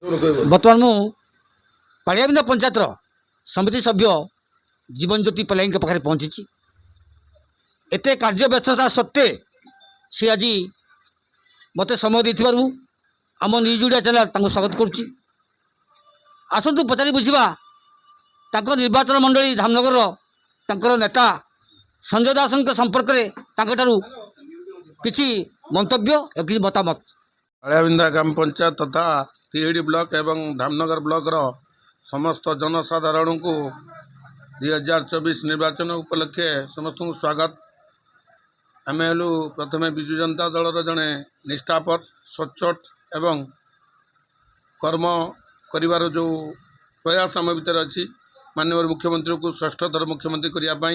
बर्तमान मु पाड़ियाबिंदा पंचायत समिति सभ्य जीवन ज्योति पलाई पाखे पहुँची एत कार्य व्यस्तता सत्वे सी आज मत समय देथिबारु आम न्यूज ओडिया चैनल स्वागत करुच्ची। आसतु पचारि बुझा निर्वाचन मंडली धामनगर तांकर नेता संजय दास संपर्क में किसी मंतव्य कि मतामत। पाड़ियाबिंदा ग्राम पंचायत तथा तिहिड़ी ब्लॉक एवं धामनगर ब्लॉक रो समस्त जनसाधारण को 2024 निर्वाचन उपलक्षे समस्त स्वागत। आम हेलु प्रथम विजु जनता दल जड़े निष्ठापर सचोट एवं कर्म करिवार जो प्रयास आम भीतर अच्छी माननीय मुख्यमंत्री को षष्ठ थर मुख्यमंत्री करने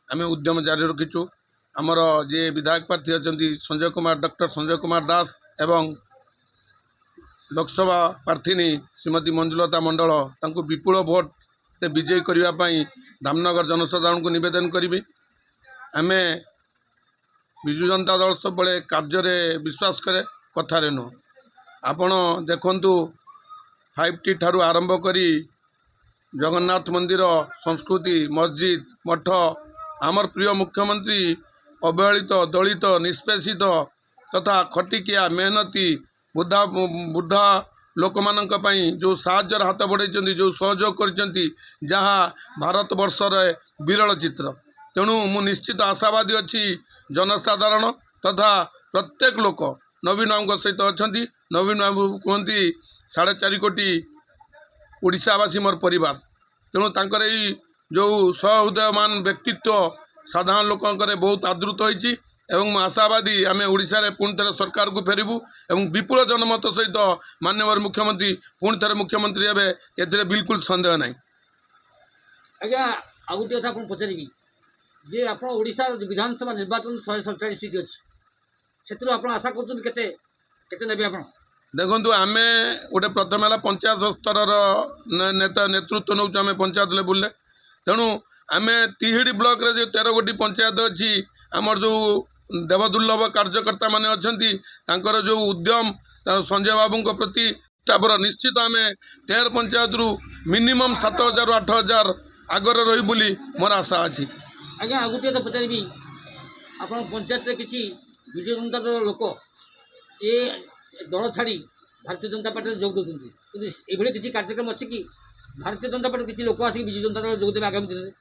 आम उद्यम जारी रखीचु। आमर जे विधायक प्रार्थी अच्छा संजय कुमार डॉक्टर संजय कुमार दास एवं लोकसभा प्रार्थीनी श्रीमती मंजुलता मंडल तांको विपुल भोट रे विजयी करने धामनगर जनसाधारण को निवेदन करी। आम विजु जनता दल सब बड़े कार्य विश्वास करे कथारे नुह। आपण देखंतु 5T ठारू आरंभ करी जगन्नाथ मंदिर संस्कृति मस्जिद मठ आमर प्रिय मुख्यमंत्री अवहेलित दलित निष्पेषित तथा खटिकिया मेहनती बुद्धा बुद्धा लोक मानक पई जो साहाय्यर हाथ बढ़ाई जो सहयोग करचंती जहाँ भारत वर्षर विरल चित्र। तेणु मु निश्चित आशावादी अच्छी जनसाधारण तथा प्रत्येक लोक नवीन बाबू सहित अच्छा। नवीन बाबू कहती 4.5 कोटी ओडिशावासी मोर परिवार। तेणु तांकर ई जो सहृदयमान व्यक्तित्व साधारण लोकंकर बहुत आदृत होती एवं आशावादी आम ओडिशा रे पुणी थे सरकार को फेरबू एवं विपुल जनमत सहित माननीय मुख्यमंत्री पुणी थे मुख्यमंत्री हे ए बिल्कुल संदेह ना। आज्ञा आ गोटे कथा पचारि जे आप ओडिशा विधानसभा निर्वाचन 147 सीट अच्छी से आप आशा करते आप देखु आम गोटे प्रथम है पंचायत स्तर नेता नेतृत्व नौ आम पंचायत लेवल। तेणु आम तिहिड़ी ब्लॉक रे जो 13 गोटी पंचायत अच्छी आमर जो देवदुर्लभ कार्यकर्ता माने अच्छी तांकर जो उद्यम संजय बाबू प्रति तापर निश्चित आम 13 पंचायत रु मिनिमम 7,000 8,000 आगर रही बोली मोर आशा अच्छी। आज्ञा आ गोटे तो पचारि आप पंचायत किसी विजु जनता दल लोक ये दल छाड़ी भारतीय जनता पार्टी जोग देते कि किसी कार्यक्रम अच्छी कि भारतीय जनता पार्टी किसी लोक आसिक विजु जनता दल जोग देवे आगामी दिन में।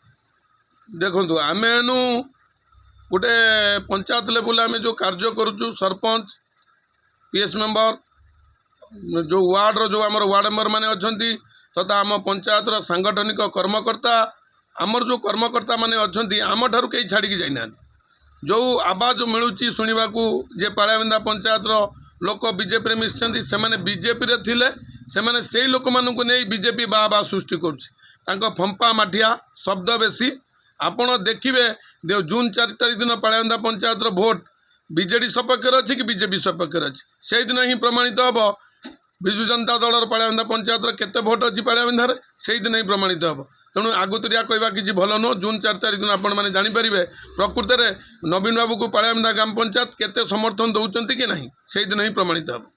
देखु आम एनु गोटे पंचायत लेवल आम जो कार्य करुचु सरपंच PS मेंबर जो वार्ड रो जो आमर वार्ड मेंबर माने अच्छी तथा आम पंचायत सांगठनिक कर्मकर्ता आमर जो कर्मकर्ता माने अच्छी आम ठारू कहीं छाड़ी जाइना जो आवाज मिलूँ शुणा जे पाड़ियाबिंदा पंचायत लोक बीजेपी मिशन से बीजेपी रे थिले सेमाने से लोक मानू नहीं बीजेपी बा सृष्टि कर फंपा माठिया शब्द बेसी। आपण देखिए जून 4 तारीख दिन पाड़ियाबिंदा पंचायत भोट बीजेडी सपक्ष अच्छी कि बीजेपी सपक्ष अच्छी से दिन ही प्रमाणित हम विजु जनता दल पाड़ियाबिंदा पंचायत केते भोट अच्छी पाड़ियाबिंदा से दिन ही प्रमाणित हम। तेणु आगुतरिया कहवा किसी भल नुह। जून 4 तारीख दिन आपण मैंने जानीपारे प्रकृत में नवीन बाबू को पाड़ियाबिंदा ग्राम पंचायत केते समर्थन दौरान कि ना से दिन ही प्रमाणित हम।